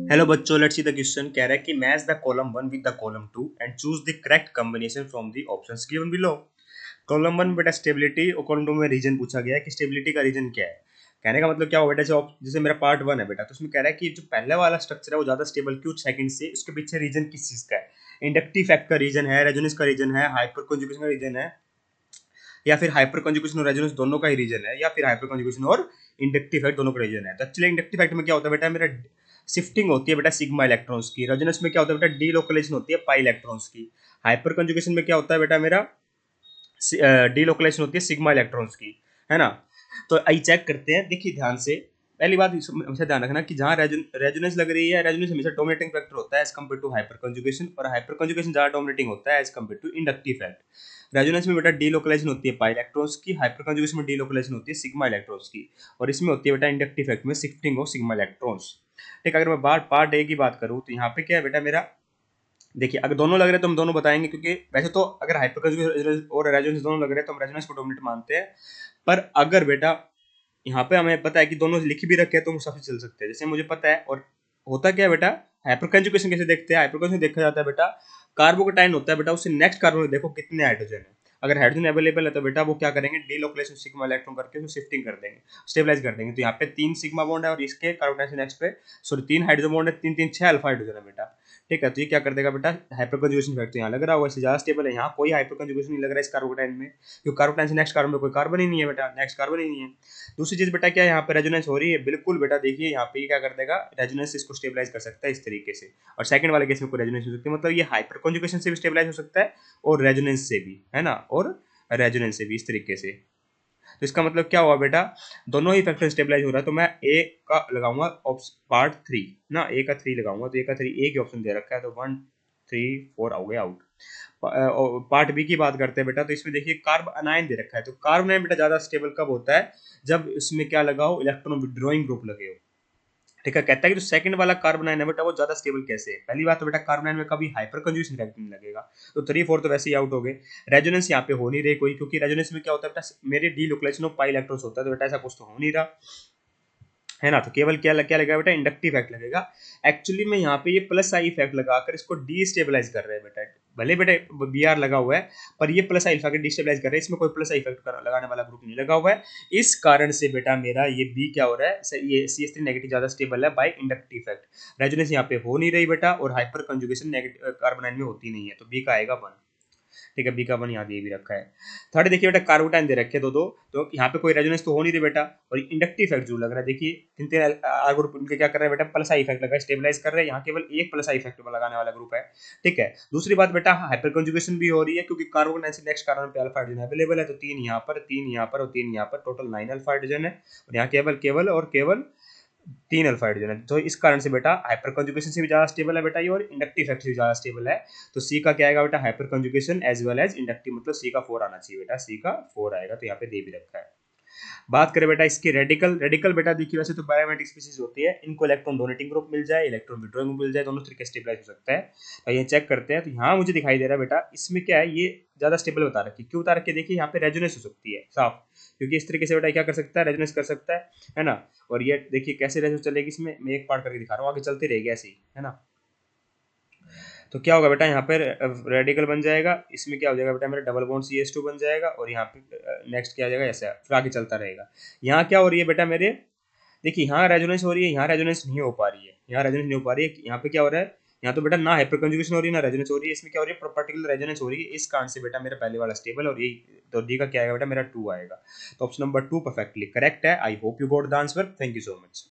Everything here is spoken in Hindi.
हेलो बच्चों, लेट्स सी द क्वेश्चन। कह रहा है कि match the column one with the column to and choose the correct combination from the options given below. Column one बेटा स्टेबिलिटी और कॉलम टू में रीजन पूछा गया है कि स्टेबिलिटी का रीजन क्या है। कहने का मतलब क्या हो बेटा, जैसे मेरा पार्ट वन है बेटा, तो उसमें कह रहा है कि जो पहले वाला स्ट्रक्चर है वो ज्यादा स्टेबल क्यों सेकंड से, उसके पीछे रीजन किस चीज का है। इंडक्टिव फैक्ट का रीजन है, रेजोनेंस का रीजन है, हाइपर कंजुगेशन का रीजन है, या फिर हाइपर कंजुगेशन और रेजोनेंस दोनों का ही रीजन है, या फिर हाइपर कंजुगेशन और इंडक्टिव फैक्ट दोनों का रीजन है। तो एक्चुअली इंडक्टिव फैक्ट में क्या होता है बेटा, मेरा शिफ्टिंग होती है बेटा सिग्मा इलेक्ट्रॉन्स की। रेजोनेंस में क्या होता है बेटा, डी लोकलाइजेशन होती है पाई इलेक्ट्रॉन्स की। हाइपर कंजुगेशन में क्या होता है बेटा, मेरा डी लोकलाइजेशन होती है सिग्मा इलेक्ट्रॉन्स की, है ना। तो आई चेक करते हैं, देखिए ध्यान से। पहली बात हमेशा ध्यान रखना कि जहाँ रेजोनेंस लग रही है, रेजोनेंस हमेशा डोमिनेटिंग फैक्टर होता है as compare to hyperconjugation, और हाइपर कंजुगेशन ज्यादा डोमिनेटिंग होता है as compare to inductive fact. Resonance में बेटा डी लोकलाइजेशन होती है पाई इलेक्ट्रॉन्स की, हाइपर कंजुगेशन में डी लोकलाइजेशन होती है सिग्मा इलेक्ट्रॉन्स की, और इसमें होती है बेटा इंडक्टिव फैक्ट में शिफ्टिंग ऑफ सिग्मा इलेक्ट्रॉन्स। ठीक है, अगर मैं पार्ट ए की बात करूँ तो यहाँ पे क्या है बेटा, मेरा देखिए अगर दोनों लग रहे हैं तो हम दोनों बताएंगे, क्योंकि वैसे तो अगर हाइपर और रेजोनेंस दोनों लग रहे हैं तो हम रेजोनेंस को डोमिनेट मानते हैं। पर अगर बेटा यहाँ पे हमें पता है कि दोनों लिख भी रखे हैं तो हम सबसे चल सकते हैं, जैसे मुझे पता है। और होता क्या है बेटा, हाइपर कंजुगेशन कैसे देखते हैं, हाइपर कंजुगेशन देखा जाता है बेटा, कार्बोकेटाइन होता है बेटा, उससे नेक्स्ट कार्बन में देखो कितने हाइड्रोजन है। अगर हाइड्रोजन अवेलेबल है तो बेटा वो क्या करेंगे, डीलोकलाइजेशन सिग्मा इलेक्ट्रॉन करके उसको शिफ्टिंग कर देंगे, स्टेबलाइज कर देंगे। तो यहाँ पे 3 सिग्मा बॉन्ड है और इसके कार्बोकेटाइन से नेक्स्ट पे सॉरी 3 हाइड्रोजन बॉन्ड है, 3 3 6 अल्फा हाइड्रोजन है बेटा। ठीक है, तो ये क्या कर देगा बेटा, हाइपर कंजुगेशन इफेक्ट तो यहाँ लग रहा होगा, इससे ज्यादा स्टेबल है। यहाँ कोई हाइपर कंजुगेशन नहीं लग रहा है इस कार्बोकेटाइन में, क्योंकि कार्बोकेटाइन से नेक्स्ट कार्बन में कोई कार्बन ही नहीं है बेटा, नेक्स्ट कार्बन ही नहीं है। दूसरी चीज बेटा क्या है, यहाँ पे रेजोनेंस हो रही है, बिल्कुल बेटा देखिए यहाँ पे क्या कर देगा, रेजोनेंस इसको स्टेबलाइज कर सकता है इस तरीके से। और सेकंड वाले केस में कोई रेजोनेंस हो सकती है, मतलब ये हाइपर कंजुगेशन से भी स्टेबलाइज हो सकता है और रेजोनेंस से भी, है ना, और रेजोनेंस से भी इस तरीके से। तो इसका मतलब क्या हुआ बेटा, दोनों ही फैक्टर स्टेबलाइज हो रहा है। तो मैं ए का लगाऊंगा पार्ट थ्री ना, ए का थ्री लगाऊंगा, तो ए का थ्री, ए की ऑप्शन दे रखा है, तो 1 3 4 हो गए आउट। पार्ट बी की बात करते हैं बेटा, तो इसमें देखिए कार्ब अनायन दे रखा है। तो कार्ब अनायन बेटा ज्यादा स्टेबल कब होता है, जब इसमें क्या लगा हो, इलेक्ट्रॉन विड्रॉइंग ग्रुप लगे हो। ठीक है, कहता है कि जो सेकंड वाला कार्बन आयन है बेटा वो ज्यादा स्टेबल कैसे है। पहली बात तो बेटा कार्बन आयन में कभी हाइपर कंजुगेशन इफेक्ट नहीं लगेगा, तो 3 4 तो वैसे ही आउट हो गए। रेजोनेंस यहाँ पे हो नहीं रही कोई, क्योंकि रेजोनेंस में क्या होता है बेटा, मेरे delocalisation of pi electrons होता है, तो बेटा ऐसा कुछ तो हो नहीं रहा, है ना। तो केवल क्या लगेगा बेटा, इंडक्टिव इफेक्ट लगेगा। एक्चुअली में यहाँ पे ये प्लस आई इफेक्ट लगाकर इसको डीस्टेबलाइज कर रहे हैं बेटा। भले बेटे बी आर लगा हुआ है, पर ये प्लस आई इफेक्ट डिस्टेबलाइज कर रहे हैं, इसमें कोई प्लस आई इफेक्ट लगाने वाला ग्रुप नहीं लगा हुआ है। इस कारण से बेटा मेरा ये बी क्या हो रहा है, ये CH3 नेगेटिव ज्यादा स्टेबल है बाय इंडक्टिव इफेक्ट। रेजोनेंस यहाँ पे हो नहीं रही बेटा, और हाइपर कंजुगेशन नेगेटिव कार्बन में होती नहीं है, तो बी का आएगा 1। ठीक है, बी का 1 यहाँ दे भी रखा है। थर्ड देखिए बेटा, कार्बोटाइन दे रखे दो, तो यहाँ पे कोई रेजोनेंस तो हो नहीं रही बेटा, और इंडक्टिव इफेक्ट जो लग रहा है, देखिए तीन तीन आर ग्रुप उनके क्या कर रहे हैं बेटा, प्लस आई इफेक्ट लगा स्टेबलाइज कर रहे हैं। यहाँ केवल एक प्लस आई इफेक्ट लगाने वाला ग्रुप है। ठीक है, दूसरी बात बेटा, हाइपर कंजुगेशन भी हो रही है, क्योंकि कार्बोटाइन से नेक्स्ट कार्बन पे अल्फा हाइड्रोजन अवेलेबल है, तो 3 यहाँ पर, 3 यहाँ पर और 3 यहाँ पर, टोटल 9 अल्फा हाइड्रोजन है। और यहाँ केवल केवल और केवल 3 अल्फा हाइड्रोजन है। तो इस कारण से बेटा हाइपर कंजुगेशन से भी ज्यादा स्टेबल है बेटा ये, और इंडक्टिव इफेक्ट से भी ज्यादा स्टेबल है। तो सी का क्या आएगा बेटा, hyperconjugation as well as inductive, मतलब सी का 4 आना चाहिए बेटा, सी का 4 आएगा। तो यहाँ पे दे भी रखा है। बात करें बेटा इसकी रेडिकल, रेडिकल बेटा देखिए वैसे तो बायोमेट्रिक स्पीसीज होती है, इनको इलेक्ट्रॉन डोनेटिंग ग्रुप मिल जाए, इलेक्ट्रॉन विड्रॉइंग ग्रुप मिल जाए, दोनों तरीके से स्टेबलाइज हो सकता है। तो ये चेक करते हैं, तो यहाँ मुझे दिखाई दे रहा है बेटा, इसमें क्या है, ये ज्यादा स्टेबल बता रखी है। क्यों बता रखी है, देखिए यहाँ पे रेजोनेंस हो सकती है साफ, क्योंकि इस तरीके से बेटा क्या कर सकता है, रेजोनेंस कर सकता है ना। और ये देखिए कैसे रेजोनेंस चलेगी, इसमें मैं एक पार्ट करके दिखा रहा हूँ, आगे चलती रहेगी ऐसे ही, है ना। तो क्या होगा बेटा, यहाँ पे रेडिकल बन जाएगा, इसमें क्या हो जाएगा बेटा, मेरा डबल बॉन्ड CH2 बन जाएगा, और यहाँ पे नेक्स्ट क्या आ जाएगा, ऐसे फिर आगे चलता रहेगा। यहाँ क्या हो रही है बेटा मेरे, देखिए यहाँ रेजोनेंस हो रही है, यहाँ रेजोनेंस नहीं हो पा रही है, यहाँ रेजोनेंस नहीं हो पा रही है। यहाँ पे क्या हो रहा है, यहाँ तो बेटा ना हाइपर कंजुगेशन हो रही है ना रेजोनेंस हो रही है, इसमें क्या हो रही है, पर्टिकुलर रेजोनेंस हो रही है। इस कारण से बेटा मेरा पहले वाला स्टेबल, और यही तो डी का क्या आएगा बेटा, मेरा 2 आएगा। तो ऑप्शन नंबर 2 परफेक्टली करेक्ट है। I hope you got the answer, thank you so much.